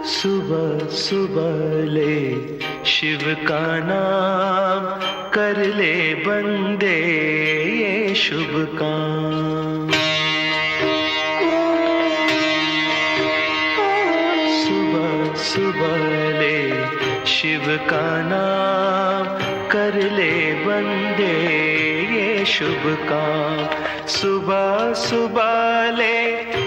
सुबह सुबह ले शिव का नाम, कर ले बंदे ये शुभ काम। सुबह सुबह ले शिव का नाम, कर ले बंदे ये शुभ काम। सुबह सुबह ले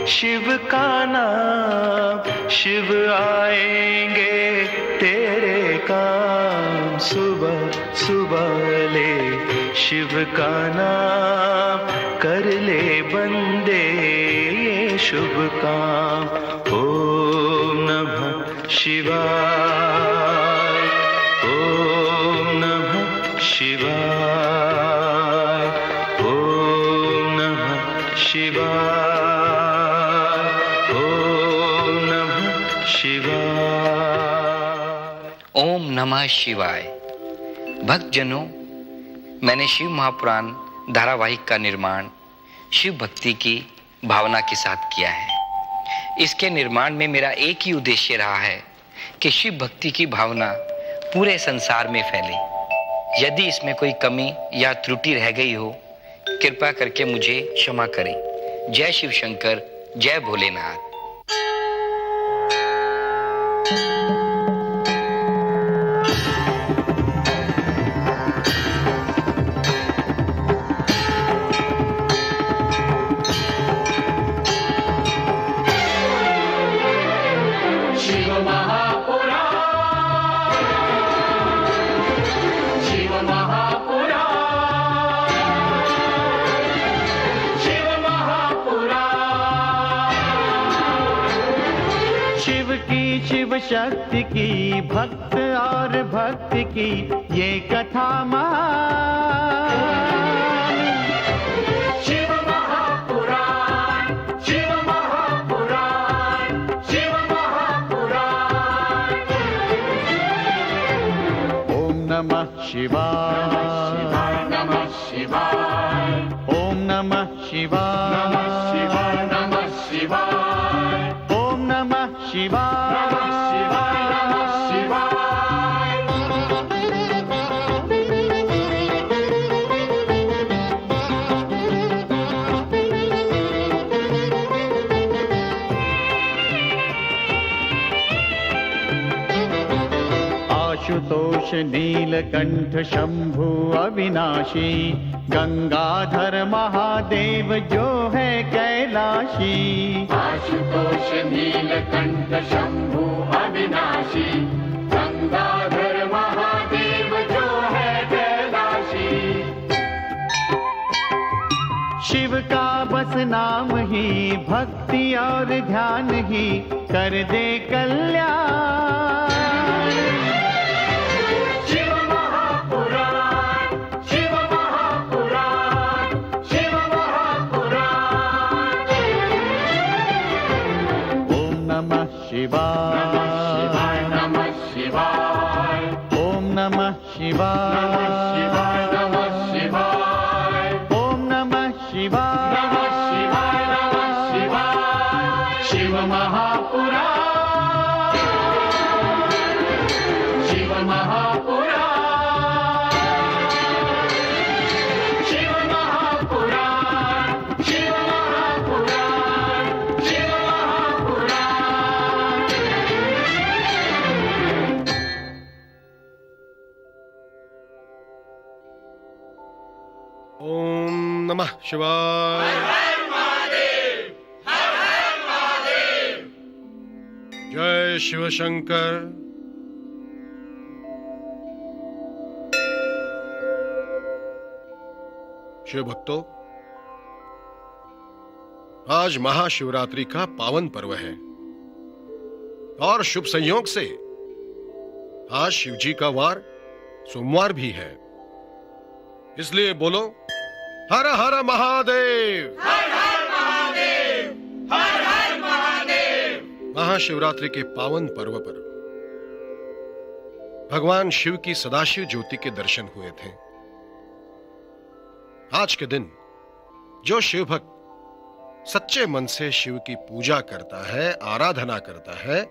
शिव का नाम, शिव आएंगे तेरे काम। सुबह सुबह ले शिव का नाम, कर ले बंदे ये शुभ काम। ओम नमः शिवाय, ओम नमः शिवाय, ओम नमः शिवाय, ओम नमः शिवाय। ओम नमः शिवाय। भक्तजनों, मैंने शिव महापुराण धारावाहिक का निर्माण शिव भक्ति की भावना के साथ किया है। इसके निर्माण में मेरा एक ही उद्देश्य रहा है कि शिव भक्ति की भावना पूरे संसार में फैले। यदि इसमें कोई कमी या त्रुटि रह गई हो, कृपा करके मुझे क्षमा करें। जय शिव शंकर, जय भोलेनाथ। शिव शक्ति की, भक्त और भक्ति की ये कथा महान। शिव महापुराण, शिव महापुराण, शिव महापुराण। ओम नमः शिवाय, नमः शिवाय, ओम नमः शिवाय, नमः शिवाय, नमः शिवाय, ओम नमः शिवाय। आशुतोष नीलकंठ शंभु अविनाशी, गंगाधर महादेव जो है कैलाशी। आशुतोष नीलकंठ शंभु अविनाशी, गंगाधर महादेव जो है कैलाशी। शिव का बस नाम ही, भक्ति और ध्यान ही कर दे कल्याण। शिव महापुराण, शिव महापुराण, शिव महापुराण। ओम नमः शिवाय, नमः शिवाय, ओम नमः शिवाय, नमः शिवाय, ओम नमः शिवाय, नमः शिवाय, नमः शिवाय। शिव महापुराण, शिव महापुराण, शिव महापुराण, शिव महापुराण, शिव महापुराण। ओम नमः शिवाय। जय शिव शंकर। शिव भक्तों, आज महाशिवरात्रि का पावन पर्व है और शुभ संयोग से आज शिवजी का वार सोमवार भी है। इसलिए बोलो हर हर महादेव, हर हर महादेव, हर हर महादेव। महाशिवरात्रि के पावन पर्व पर भगवान शिव की सदाशिव ज्योति के दर्शन हुए थे। आज के दिन जो शिव भक्त सच्चे मन से शिव की पूजा करता है, आराधना करता है,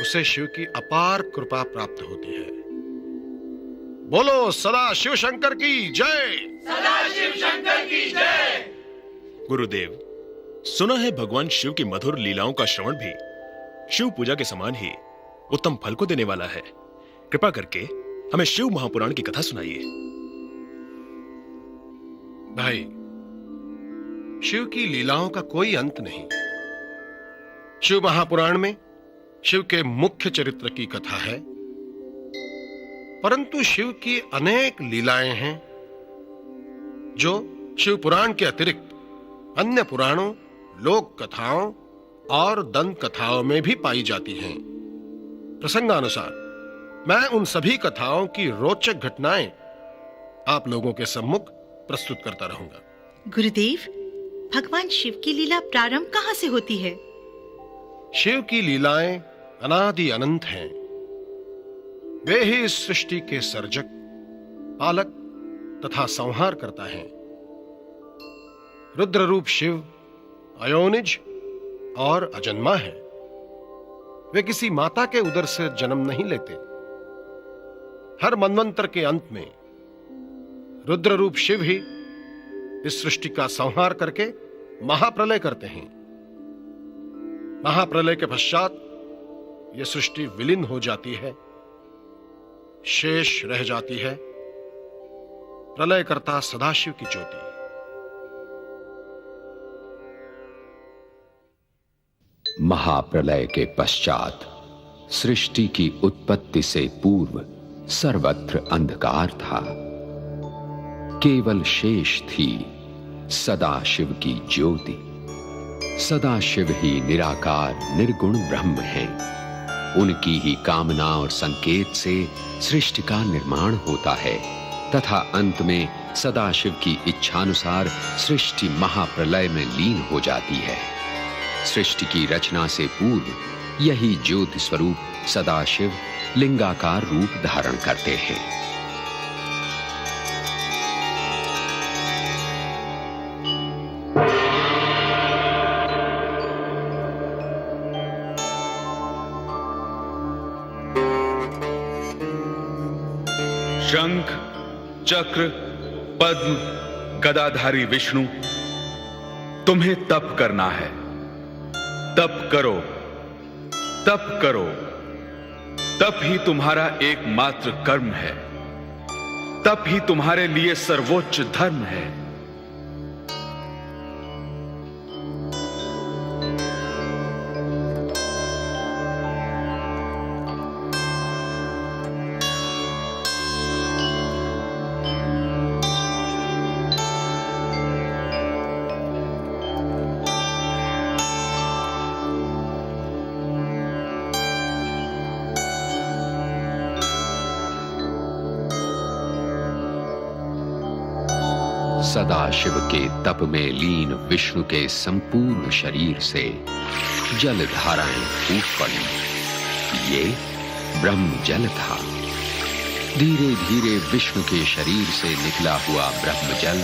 उसे शिव की अपार कृपा प्राप्त होती है। बोलो सदा शिव शंकर की जय। सदाशिव शंकर की जय। गुरुदेव, सुना है भगवान शिव की मधुर लीलाओं का श्रवण भी शिव पूजा के समान ही उत्तम फल को देने वाला है। कृपा करके हमें शिव महापुराण की कथा सुनाइए। भाई, शिव की लीलाओं का कोई अंत नहीं। शिव महापुराण में शिव के मुख्य चरित्र की कथा है, परंतु शिव की अनेक लीलाएं हैं जो शिव पुराण के अतिरिक्त अन्य पुराणों, लोक कथाओं और दंत कथाओं में भी पाई जाती हैं। प्रसंगानुसार मैं उन सभी कथाओं की रोचक घटनाएं आप लोगों के सम्मुख प्रस्तुत करता रहूंगा। गुरुदेव, भगवान शिव की लीला प्रारंभ कहां से होती है? शिव की लीलाएं अनादि अनंत हैं। वे ही इस सृष्टि के सर्जक, पालक तथा संहार करता है। रुद्र रूप शिव अयोनिज और अजन्मा है। वे किसी माता के उदर से जन्म नहीं लेते। हर मनवंतर के अंत में रुद्र रूप शिव ही इस सृष्टि का संहार करके महाप्रलय करते हैं। महाप्रलय के पश्चात यह सृष्टि विलीन हो जाती है। शेष रह जाती है प्रलयकर्ता सदाशिव की ज्योति। महाप्रलय के पश्चात सृष्टि की उत्पत्ति से पूर्व सर्वत्र अंधकार था। केवल शेष थी सदाशिव की ज्योति। सदाशिव ही निराकार निर्गुण ब्रह्म हैं। उनकी ही कामना और संकेत से सृष्टि का निर्माण होता है तथा अंत में सदाशिव की इच्छानुसार सृष्टि महाप्रलय में लीन हो जाती है। सृष्टि की रचना से पूर्व यही ज्योति स्वरूप सदाशिव लिंगाकार रूप धारण करते हैं। शंख, चक्र, पद्म, गदाधारी विष्णु, तुम्हें तप करना है। तप करो, तप करो। तप ही तुम्हारा एकमात्र कर्म है। तप ही तुम्हारे लिए सर्वोच्च धर्म है। सदाशिव के तप में लीन विष्णु के संपूर्ण शरीर से जल धाराएं फूट पड़ी। ये ब्रह्म जल था। धीरे धीरे विष्णु के शरीर से निकला हुआ ब्रह्म जल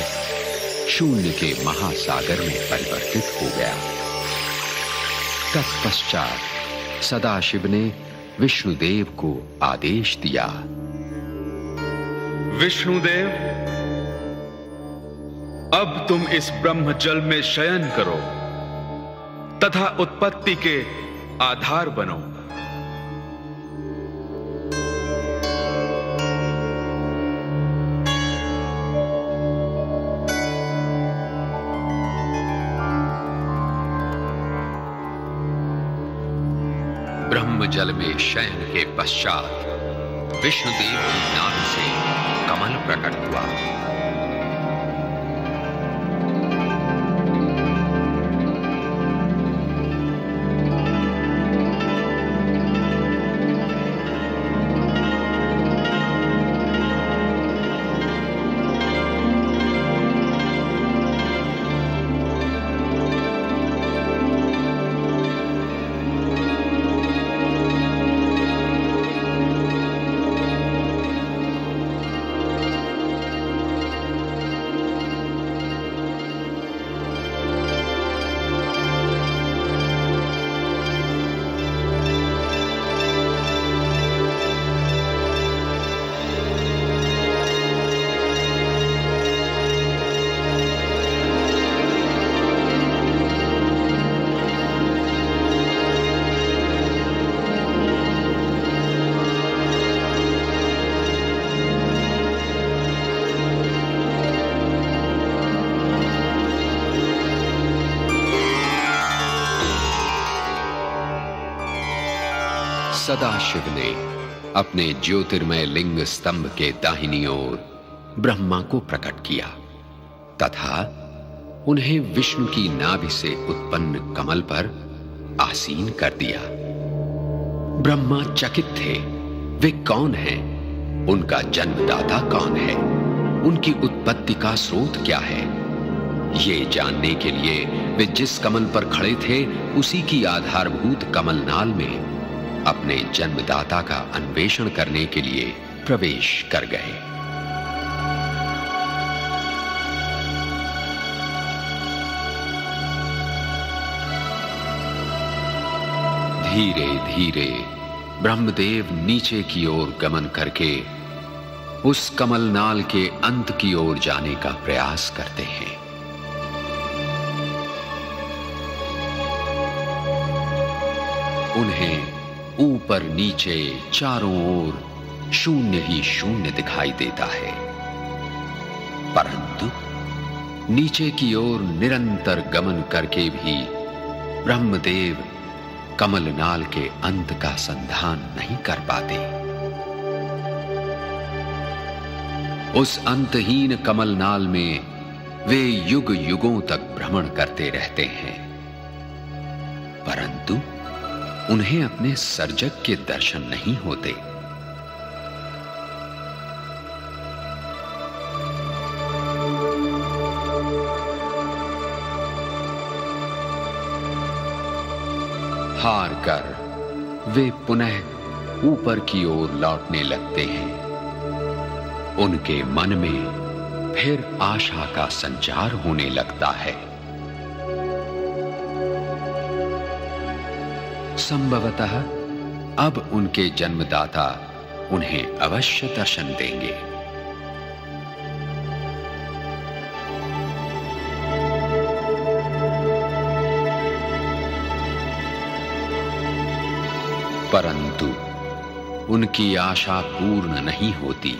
शून्य के महासागर में परिवर्तित हो गया। तत्पश्चात सदाशिव ने विष्णुदेव को आदेश दिया, विष्णुदेव, अब तुम इस ब्रह्म जल में शयन करो तथा उत्पत्ति के आधार बनो। ब्रह्म जल में शयन के पश्चात विष्णुदेव की नाभ से कमल प्रकट हुआ। सदाशिव ने अपने ज्योतिर्मय लिंग स्तंभ के दाहिनी ओर ब्रह्मा को प्रकट किया तथा उन्हें विष्णु की नाभि से उत्पन्न कमल पर आसीन कर दिया। ब्रह्मा चकित थे, वे कौन हैं? उनका जन्मदाता कौन है? उनकी उत्पत्ति का स्रोत क्या है? ये जानने के लिए वे जिस कमल पर खड़े थे उसी की आधारभूत कमलनाल में अपने जन्मदाता का अन्वेषण करने के लिए प्रवेश कर गए। धीरे धीरे ब्रह्मदेव नीचे की ओर गमन करके उस कमलनाल के अंत की ओर जाने का प्रयास करते हैं। उन्हें ऊपर नीचे चारों ओर शून्य ही शून्य दिखाई देता है, परंतु नीचे की ओर निरंतर गमन करके भी ब्रह्मदेव कमलनाल के अंत का संधान नहीं कर पाते। उस अंतहीन कमलनाल में वे युग युगों तक भ्रमण करते रहते हैं, परंतु उन्हें अपने सर्जक के दर्शन नहीं होते। हार कर वे पुनः ऊपर की ओर लौटने लगते हैं। उनके मन में फिर आशा का संचार होने लगता है। संभवतः अब उनके जन्मदाता उन्हें अवश्य दर्शन देंगे। परंतु उनकी आशा पूर्ण नहीं होती।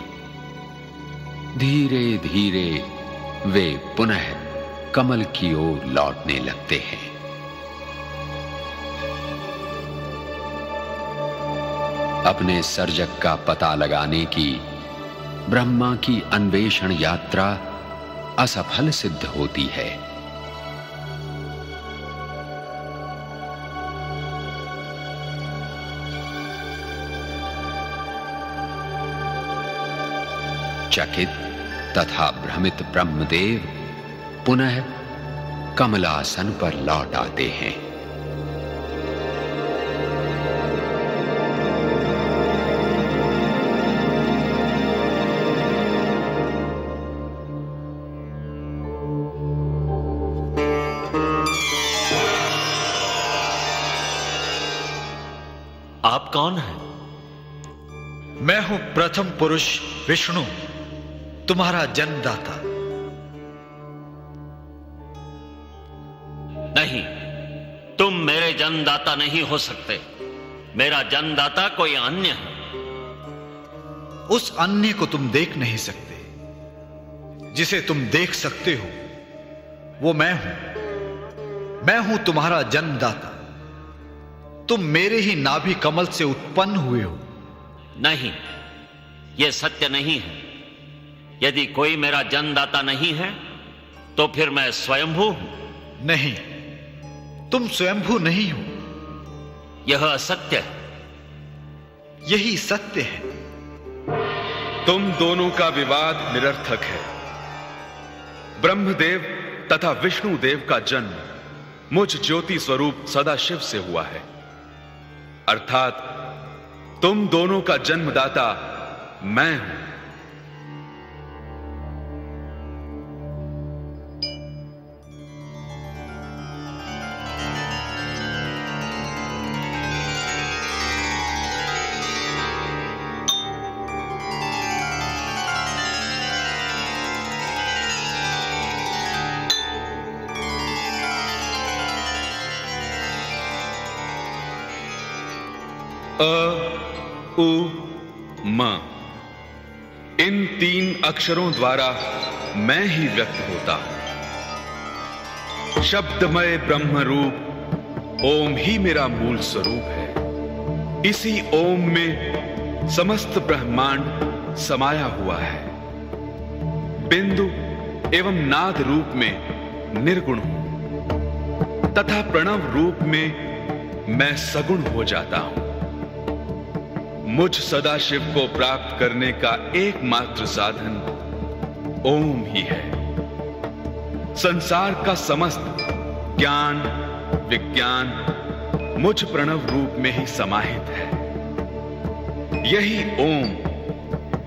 धीरे धीरे वे पुनः कमल की ओर लौटने लगते हैं। अपने सर्जक का पता लगाने की ब्रह्मा की अन्वेषण यात्रा असफल सिद्ध होती है। चकित तथा भ्रमित ब्रह्मदेव पुनः कमलासन पर लौट आते हैं। आप कौन हैं? मैं हूं प्रथम पुरुष विष्णु, तुम्हारा जन्मदाता। नहीं, तुम मेरे जन्मदाता नहीं हो सकते। मेरा जन्मदाता कोई अन्य है। उस अन्य को तुम देख नहीं सकते। जिसे तुम देख सकते हो वो मैं हूं। मैं हूं तुम्हारा जन्मदाता। तुम मेरे ही नाभि कमल से उत्पन्न हुए हो। नहीं, यह सत्य नहीं है। यदि कोई मेरा जन्मदाता नहीं है तो फिर मैं स्वयंभू हूं। नहीं, तुम स्वयंभू नहीं हो। यह असत्य है। यही सत्य है। तुम दोनों का विवाद निरर्थक है। ब्रह्मदेव तथा विष्णुदेव का जन्म मुझ ज्योति स्वरूप सदाशिव से हुआ है, अर्थात तुम दोनों का जन्मदाता मैं हूं। अ, उ, म, इन 3 अक्षरों द्वारा मैं ही व्यक्त होता हूं। शब्दमय ब्रह्म रूप ओम ही मेरा मूल स्वरूप है। इसी ओम में समस्त ब्रह्मांड समाया हुआ है। बिंदु एवं नाद रूप में निर्गुण हूं तथा प्रणव रूप में मैं सगुण हो जाता हूं। मुझ सदाशिव को प्राप्त करने का एकमात्र साधन ओम ही है। संसार का समस्त ज्ञान विज्ञान मुझ प्रणव रूप में ही समाहित है। यही ओम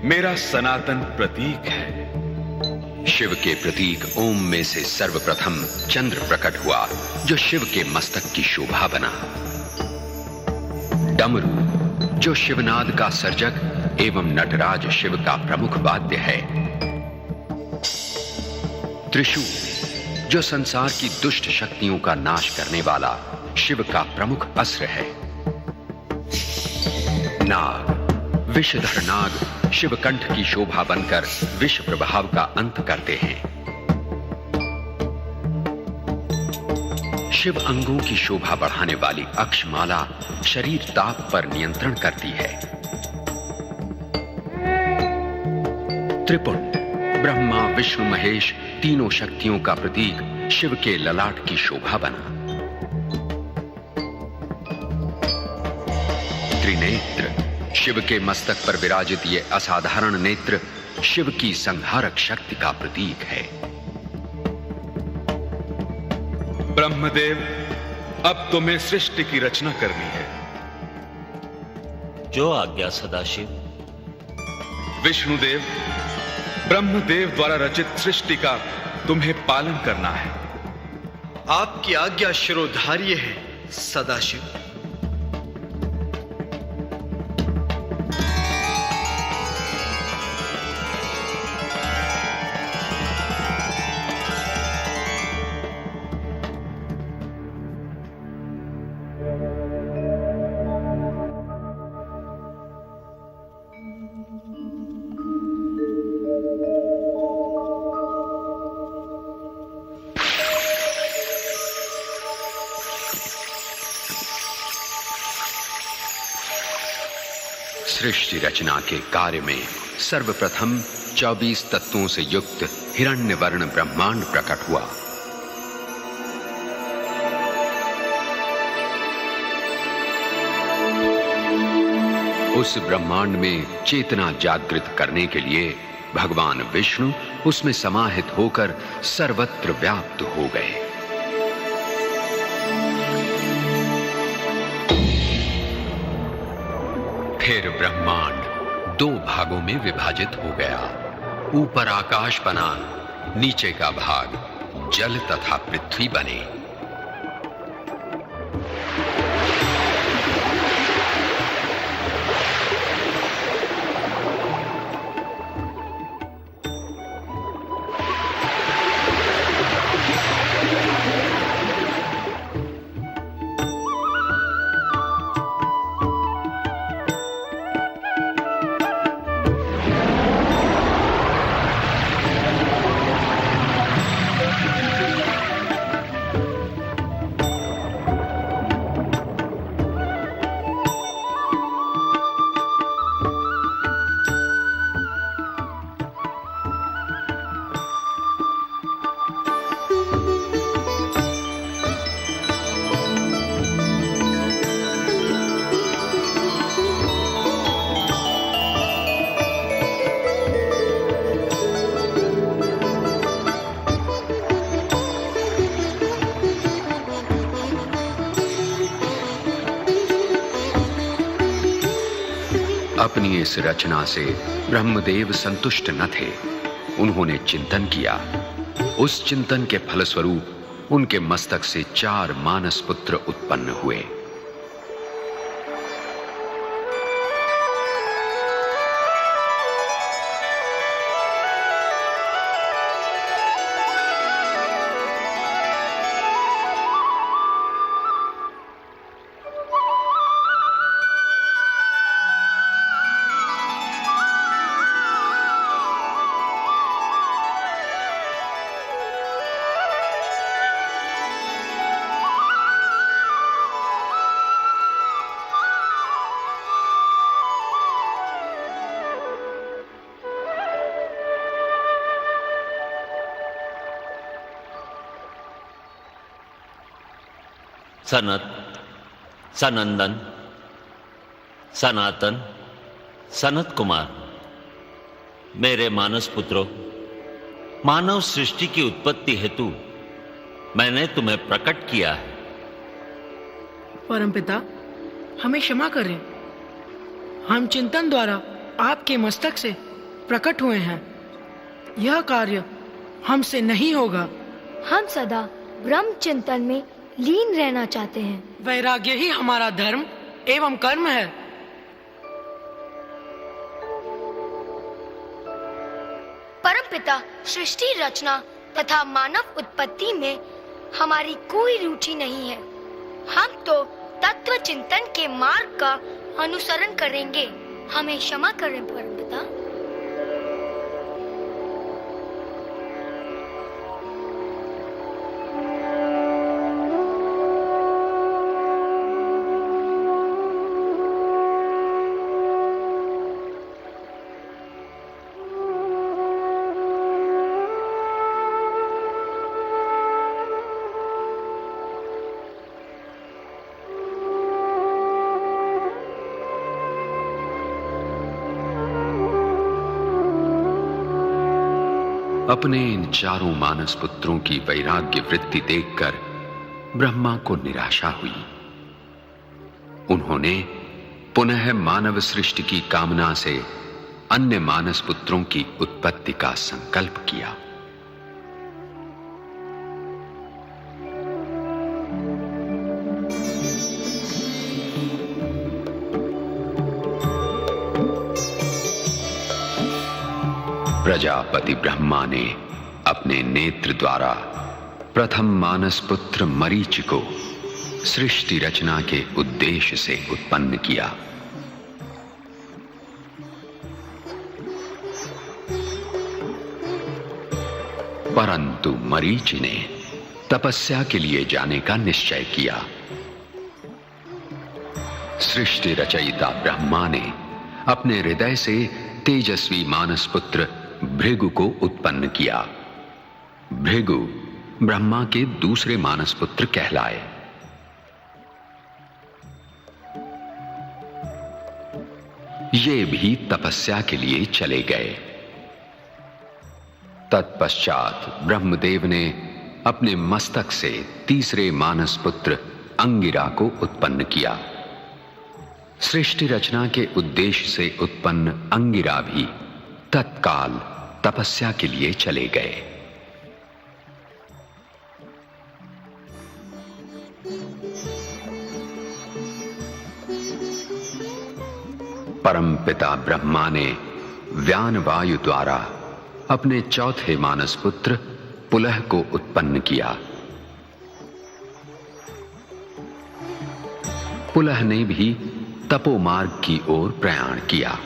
मेरा सनातन प्रतीक है। शिव के प्रतीक ओम में से सर्वप्रथम चंद्र प्रकट हुआ, जो शिव के मस्तक की शोभा बना। डमरू, जो शिवनाद का सर्जक एवं नटराज शिव का प्रमुख वाद्य है। त्रिशूल, जो संसार की दुष्ट शक्तियों का नाश करने वाला शिव का प्रमुख अस्त्र है। नाग, विषधर नाग शिवकंठ की शोभा बनकर विष प्रभाव का अंत करते हैं। शिव अंगों की शोभा बढ़ाने वाली अक्षमाला शरीर ताप पर नियंत्रण करती है। त्रिपुंड, ब्रह्मा विष्णु महेश तीनों शक्तियों का प्रतीक शिव के ललाट की शोभा बना। त्रिनेत्र, शिव के मस्तक पर विराजित ये असाधारण नेत्र शिव की संहारक शक्ति का प्रतीक है। ब्रह्मदेव, अब तुम्हें सृष्टि की रचना करनी है। जो आज्ञा सदाशिव। विष्णुदेव, ब्रह्मदेव द्वारा रचित सृष्टि का तुम्हें पालन करना है। आपकी आज्ञा शिरोधार्य है सदाशिव। सृष्टि रचना के कार्य में सर्वप्रथम 24 तत्वों से युक्त हिरण्यवर्ण ब्रह्मांड प्रकट हुआ। उस ब्रह्मांड में चेतना जागृत करने के लिए भगवान विष्णु उसमें समाहित होकर सर्वत्र व्याप्त हो गए। फिर ब्रह्मांड 2 भागों में विभाजित हो गया। ऊपर आकाश बना, नीचे का भाग जल तथा पृथ्वी बने। अपनी इस रचना से ब्रह्मदेव संतुष्ट न थे। उन्होंने चिंतन किया। उस चिंतन के फलस्वरूप उनके मस्तक से 4 मानस पुत्र उत्पन्न हुए। सनत, सनंदन, सनातन, सनत कुमार, मेरे मानस पुत्रों, मानव सृष्टि की उत्पत्ति हेतु मैंने तुम्हें प्रकट किया है। परमपिता, हमें क्षमा करें। हम चिंतन द्वारा आपके मस्तक से प्रकट हुए हैं। यह कार्य हमसे नहीं होगा। हम सदा ब्रह्म चिंतन में लीन रहना चाहते हैं। वैराग्य ही हमारा धर्म एवं कर्म है। परमपिता, सृष्टि रचना तथा मानव उत्पत्ति में हमारी कोई रुचि नहीं है। हम तो तत्व चिंतन के मार्ग का अनुसरण करेंगे। हमें क्षमा करें परमपिता। अपने इन चारों मानस पुत्रों की वैराग्य वृत्ति देखकर ब्रह्मा को निराशा हुई। उन्होंने पुनः मानव सृष्टि की कामना से अन्य मानस पुत्रों की उत्पत्ति का संकल्प किया। प्रजापति ब्रह्मा ने अपने नेत्र द्वारा प्रथम मानस पुत्र मरीचि को सृष्टि रचना के उद्देश्य से उत्पन्न किया। परंतु मरीचि ने तपस्या के लिए जाने का निश्चय किया। सृष्टि रचयिता ब्रह्मा ने अपने हृदय से तेजस्वी मानस पुत्र भृगु को उत्पन्न किया। भृगु ब्रह्मा के दूसरे मानस पुत्र कहलाए। ये भी तपस्या के लिए चले गए। तत्पश्चात ब्रह्मदेव ने अपने मस्तक से तीसरे मानस पुत्र अंगिरा को उत्पन्न किया। सृष्टि रचना के उद्देश्य से उत्पन्न अंगिरा भी तत्काल तपस्या के लिए चले गए। परमपिता ब्रह्मा ने व्यान वायु द्वारा अपने चौथे मानस पुत्र पुलह को उत्पन्न किया। पुलह ने भी तपो मार्ग की ओर प्रयाण किया।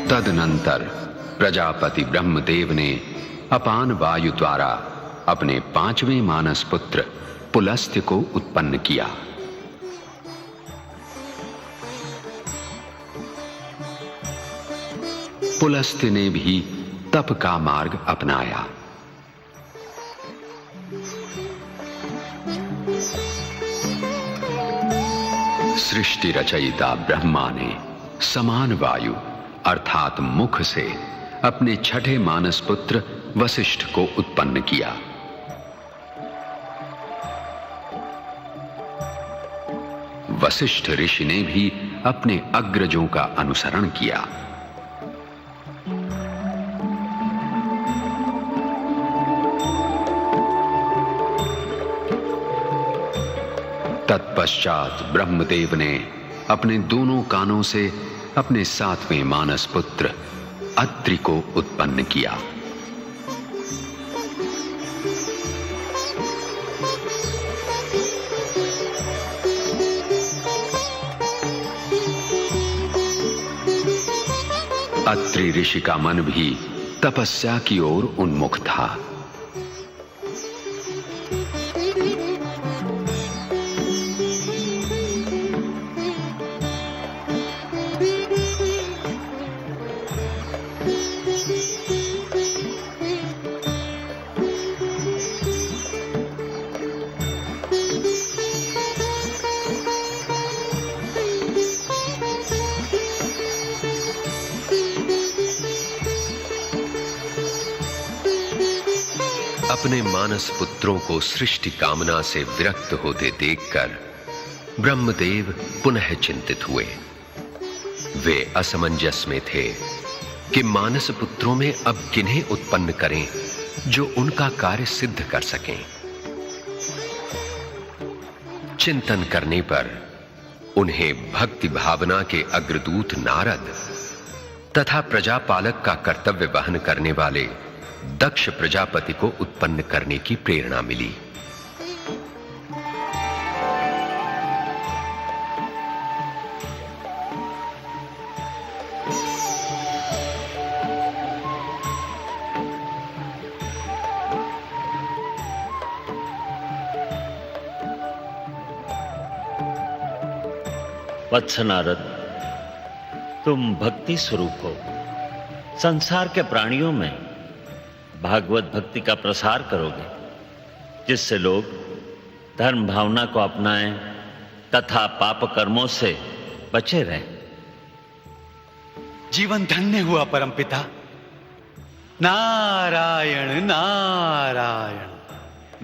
तदनंतर प्रजापति ब्रह्मदेव ने अपान वायु द्वारा अपने पांचवें मानस पुत्र पुलस्त्य को उत्पन्न किया। पुलस्त्य ने भी तप का मार्ग अपनाया। सृष्टि रचयिता ब्रह्मा ने समान वायु अर्थात मुख से अपने छठे मानस पुत्र वशिष्ठ को उत्पन्न किया। वशिष्ठ ऋषि ने भी अपने अग्रजों का अनुसरण किया। तत्पश्चात ब्रह्मदेव ने अपने दोनों कानों से अपने सातवें मानस पुत्र अत्रि को उत्पन्न किया। अत्रि ऋषि का मन भी तपस्या की ओर उन्मुख था। अपने मानस पुत्रों को सृष्टि कामना से विरक्त होते देखकर ब्रह्मदेव पुनः चिंतित हुए। वे असमंजस में थे कि मानस पुत्रों में अब किन्हें उत्पन्न करें जो उनका कार्य सिद्ध कर सकें। चिंतन करने पर उन्हें भक्ति भावना के अग्रदूत नारद तथा प्रजापालक का कर्तव्य वहन करने वाले दक्ष प्रजापति को उत्पन्न करने की प्रेरणा मिली। वत्स नारद, तुम भक्ति स्वरूप हो। संसार के प्राणियों में भागवत भक्ति का प्रसार करोगे, जिससे लोग धर्म भावना को अपनाएं तथा पाप कर्मों से बचे रहें। जीवन धन्य हुआ परमपिता। नारायण नारायण।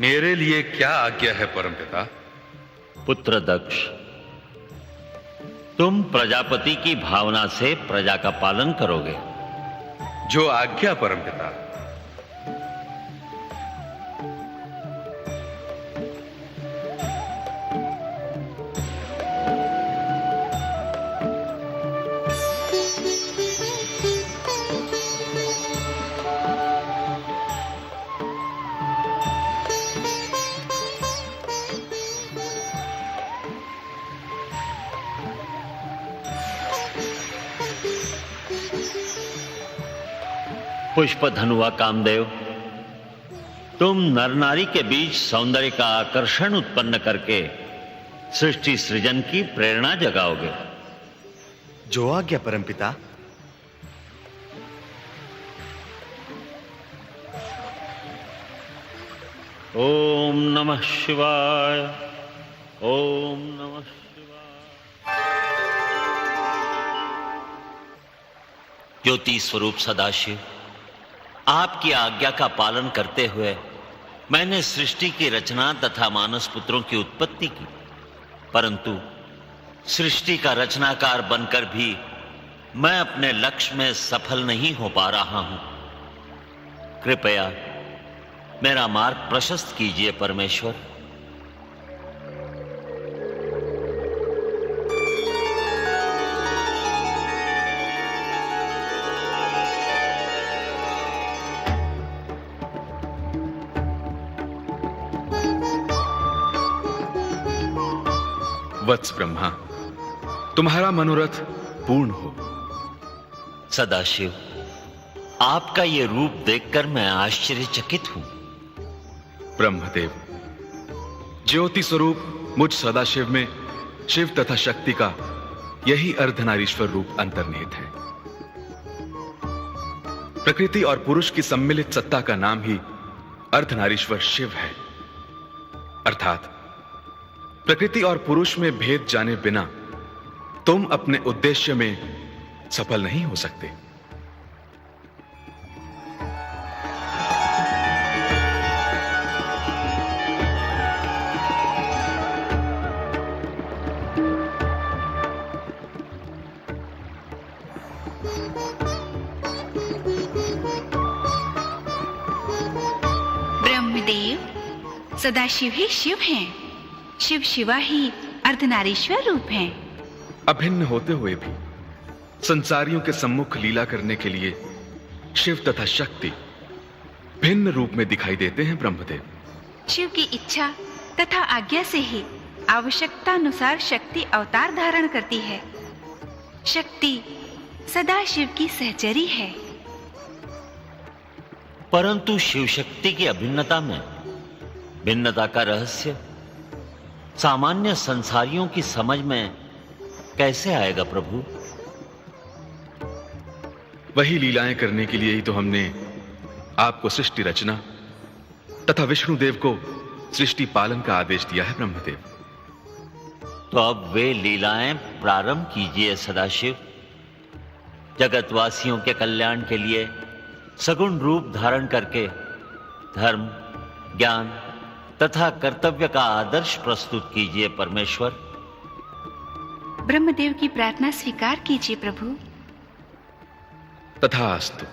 मेरे लिए क्या आज्ञा है परमपिता? पुत्र दक्ष, तुम प्रजापति की भावना से प्रजा का पालन करोगे। जो आज्ञा परमपिता। पुष्प धनुआ कामदेव, तुम नर नारी के बीच सौंदर्य का आकर्षण उत्पन्न करके सृष्टि सृजन की प्रेरणा जगाओगे। जो आज्ञा परमपिता। ओम नमः शिवाय। ओम नमः शिवाय। ज्योति स्वरूप सदाशिव, आपकी आज्ञा का पालन करते हुए मैंने सृष्टि की रचना तथा मानस पुत्रों की उत्पत्ति की, परंतु सृष्टि का रचनाकार बनकर भी मैं अपने लक्ष्य में सफल नहीं हो पा रहा हूं। कृपया मेरा मार्ग प्रशस्त कीजिए परमेश्वर। वत्स ब्रह्मा, तुम्हारा मनोरथ पूर्ण हो। सदाशिव, आपका यह रूप देखकर मैं आश्चर्यचकित हूं। ब्रह्मदेव, ज्योति स्वरूप मुझ सदाशिव में शिव तथा शक्ति का यही अर्धनारीश्वर रूप अंतर्निहित है। प्रकृति और पुरुष की सम्मिलित सत्ता का नाम ही अर्धनारीश्वर शिव है। अर्थात प्रकृति और पुरुष में भेद जाने बिना तुम अपने उद्देश्य में सफल नहीं हो सकते। ब्रह्मदेव, सदाशिव ही शिव हैं। शिव शिवा ही अर्धनारीश्वर रूप हैं। अभिन्न होते हुए भी संसारियों के सम्मुख लीला करने के लिए शिव तथा शक्ति भिन्न रूप में दिखाई देते हैं। ब्रह्मदेव, शिव की इच्छा तथा आज्ञा से ही आवश्यकता अनुसार शक्ति अवतार धारण करती है। शक्ति सदा शिव की सहचरी है। परंतु शिव शक्ति की अभिन्नता में भिन्नता का रहस्य सामान्य संसारियों की समझ में कैसे आएगा प्रभु? वही लीलाएं करने के लिए ही तो हमने आपको सृष्टि रचना तथा विष्णुदेव को सृष्टि पालन का आदेश दिया है। ब्रह्मदेव, तो अब वे लीलाएं प्रारंभ कीजिए सदाशिव। जगतवासियों के कल्याण के लिए सगुण रूप धारण करके धर्म, ज्ञान तथा कर्तव्य का आदर्श प्रस्तुत कीजिए परमेश्वर। ब्रह्मदेव की प्रार्थना स्वीकार कीजिए प्रभु। तथास्तु।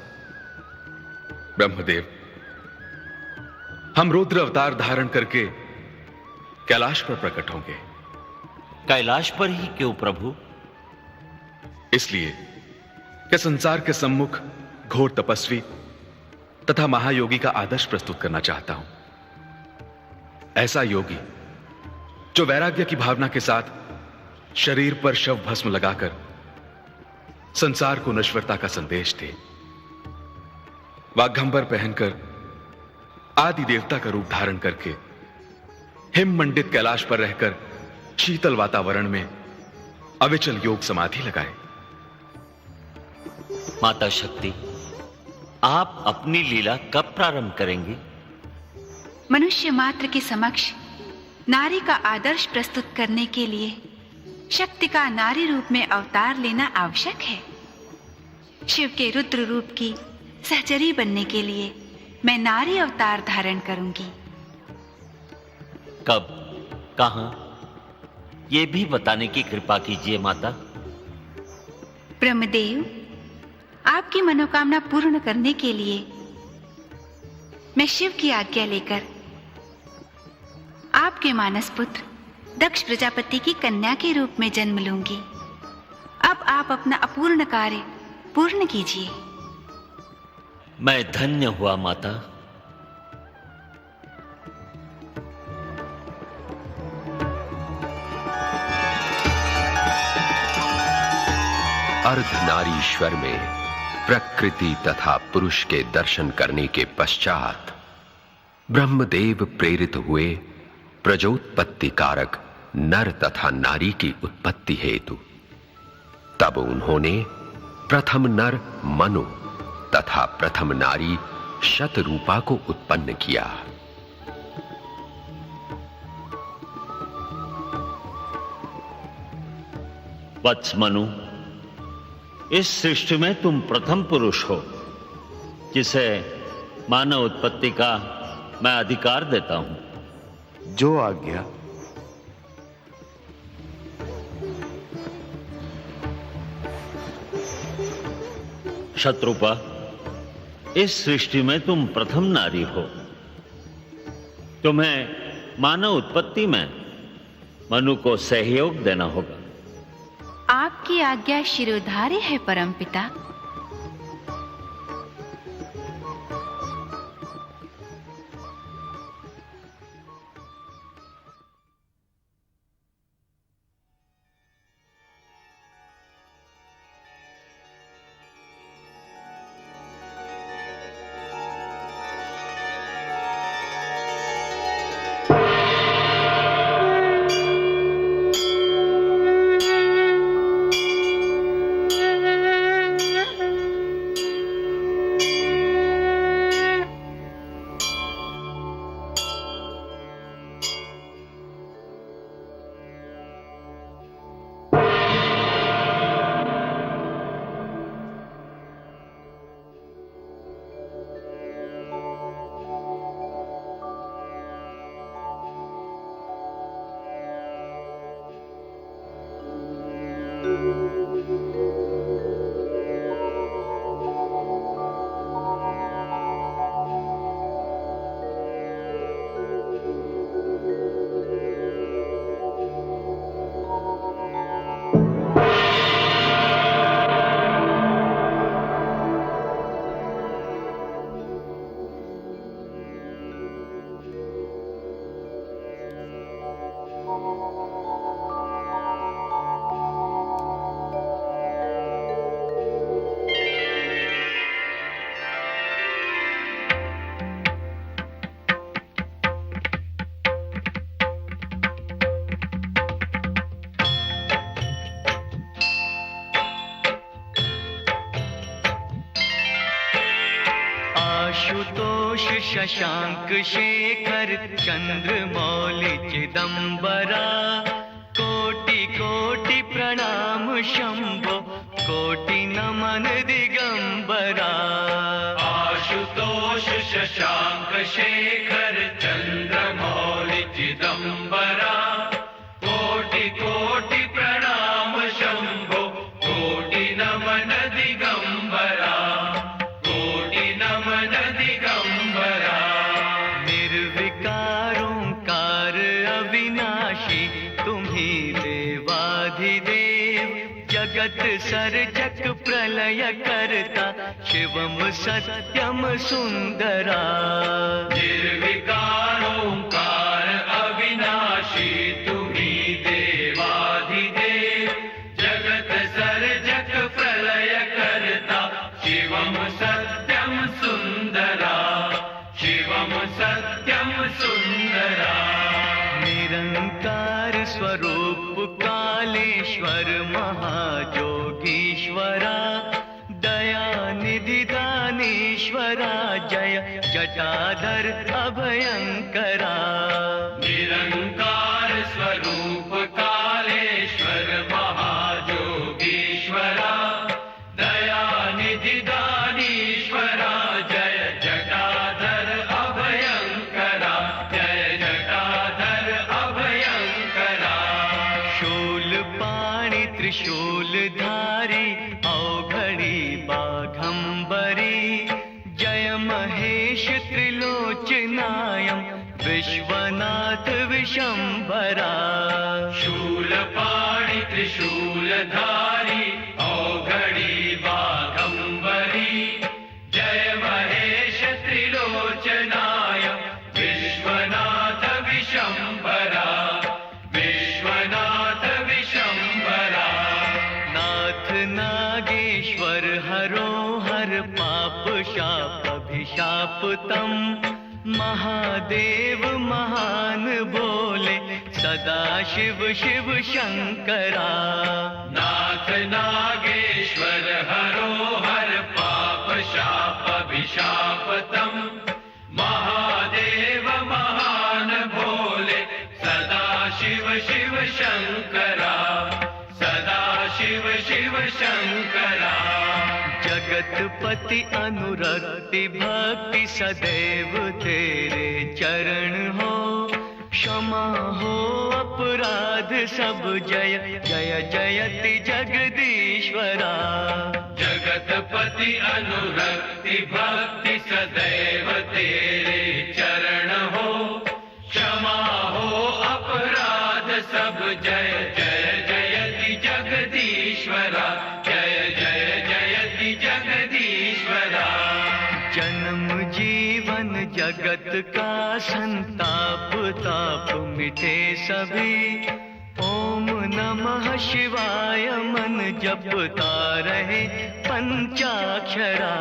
ब्रह्मदेव, हम रुद्र अवतार धारण करके कैलाश पर प्रकट होंगे। कैलाश पर ही क्यों प्रभु? इसलिए कि संसार के सम्मुख घोर तपस्वी तथा महायोगी का आदर्श प्रस्तुत करना चाहता हूं। ऐसा योगी जो वैराग्य की भावना के साथ शरीर पर शव भस्म लगाकर संसार को नश्वरता का संदेश दे, वाघंबर पहनकर आदि देवता का रूप धारण करके हिम मंडित कैलाश पर रहकर शीतल वातावरण में अविचल योग समाधि लगाए। माता शक्ति, आप अपनी लीला कब प्रारंभ करेंगी? मनुष्य मात्र के समक्ष नारी का आदर्श प्रस्तुत करने के लिए शक्ति का नारी रूप में अवतार लेना आवश्यक है। शिव के रुद्र रूप की सहचरी बनने के लिए मैं नारी अवतार धारण करूंगी। कब, कहां, ये भी बताने की कृपा कीजिए माता। ब्रह्मदेव, आपकी मनोकामना पूर्ण करने के लिए मैं शिव की आज्ञा लेकर आपके मानस पुत्र दक्ष प्रजापति की कन्या के रूप में जन्म लूंगी। अब आप अपना अपूर्ण कार्य पूर्ण कीजिए। मैं धन्य हुआ माता। अर्धनारीश्वर में प्रकृति तथा पुरुष के दर्शन करने के पश्चात ब्रह्मदेव प्रेरित हुए प्रजोत्पत्ति कारक नर तथा नारी की उत्पत्ति हेतु। तब उन्होंने प्रथम नर मनु तथा प्रथम नारी शतरूपा को उत्पन्न किया। वत्स मनु, इस सृष्टि में तुम प्रथम पुरुष हो जिसे मानव उत्पत्ति का मैं अधिकार देता हूं। जो आज्ञा। शत्रुपा, इस सृष्टि में तुम प्रथम नारी हो। तुम्हें मानव उत्पत्ति में मनु को सहयोग देना होगा। आपकी आज्ञा शिरोधार्य है परमपिता। आशुतोष शशांक शेखर चंद्रमौलि चिदंबरा कोटि कोटि प्रणाम शंभो कोटि नमन दिगंबरा। आशुतोष शशांक शेखर जगत सर्जक प्रलय करता शिवम सत्यम सुंदरा। निर्विकारोंकार अविनाशी तुम्ही देवाधिदेव, जगत सर्जक प्रलय करता शिवम सत्यम सुंदरा, शिवम सत्यम सुंदरा। निरंकार स्वरूप कालेश्वर महाजोगीश्वरा, दया निधि दानेश्वरा, जय जटाधर अभयंकरा। निरंकार स्वरूप कालेश्वर महाजोगीश्वरा, दया निधि दानीश्वरा, जय जटाधर अभयंकरा, जय जटाधर अभयंकरा। शूलपाणि त्रिशूलधारी औघड़ी बाघंबरी, जय महेश त्रिलोचनायं विश्वनाथ विशंभरा। शूलपाणि त्रिशूलधारी औघड़ी बाघंबरी, जय महेश त्रिलोचनाय विश्वनाथ विशंभरा, विश्वनाथ विशंभरा। नाथ नागेश्वर हरो हर पाप शाप अभिशाप तम, महादेव महान बोले सदा शिव शिव शंकरा। नाथ नागेश्वर हरो हर पाप शाप अभिशाप तम, महादेव महान भोले सदा शिव शिव शंकरा, सदा शिव शिव शंकरा। जगतपति अनुरक्ति भक्ति सदैव तेरे चरण हो, क्षमा हो अपराध सब जय जय जयति जगदीश्वरा। जगतपति अनुरक्ति भक्ति सदैव तेरे चरण हो, क्षमा हो अपराध सब जय जय जयति जगदीश्वरा, जय जय जयति जगदीश्वरा। जन्म जीवन जगत का संताप ताप मिटे सभी, ओम नमः शिवाय मन जपता रहे पंचाक्षरा।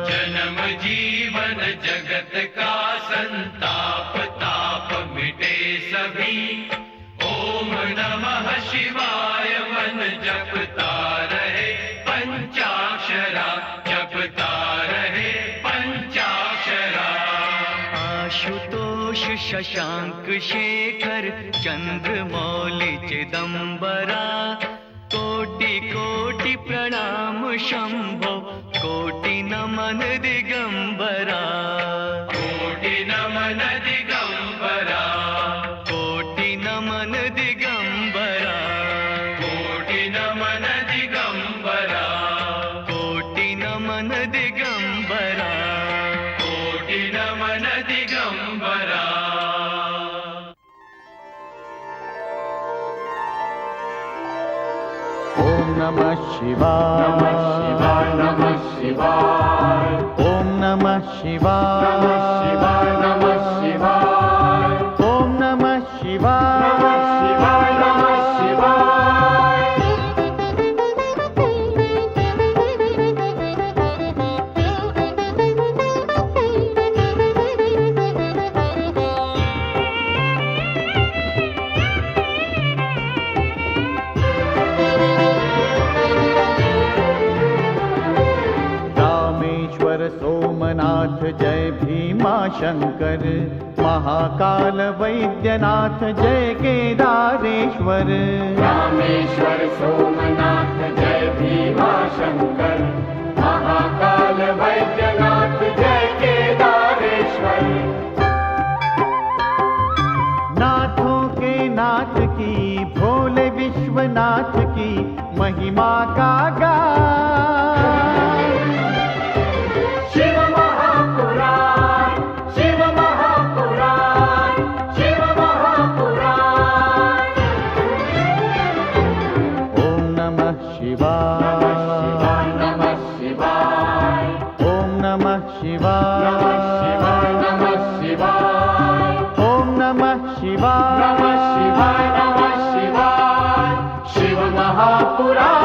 जन्म जीवन जगत का संताप ताप मिटे सभी, ओम नमः शिवाय मन जपता रहे पंचाक्षरा, जपता रहे पंचाक्षरा। आशुतोष शशांक शेखर चंद्रमौलि चिदंबरा, कोटि कोटि प्रणाम शंभो कोटि नमन दिगंबरा। कोटि नमन दिगंबरा, कोटि नमन दिगंबरा, कोटि नमन दिगंबरा, कोटि नमन दिगंबरा, कोटि नमन दिगंबरा। ओम नमः शिवाय, नमः शिवाय, नमः शिवाय। ओम नमः शिवाय, नमः शिवाय, नमः शिवाय। ओम नमः शिवाय, नमः शिवाय, नमः शिवाय। सोमनाथ जय भीमा शंकर, महाकाल वैद्यनाथ जय केदारेश्वर। रामेश्वर सोमनाथ जय भीमा शंकर, महाकाल वैद्यनाथ जय केदारेश्वर। नाथों के नाथ की भोले विश्वनाथ की महिमा का गान। शिव महापुराण, शिव महापुराण, शिव महापुराण। ओम नमः शिवाय, शिवाय नमः शिवाय, नमः शिवाय, शिव महापुराण।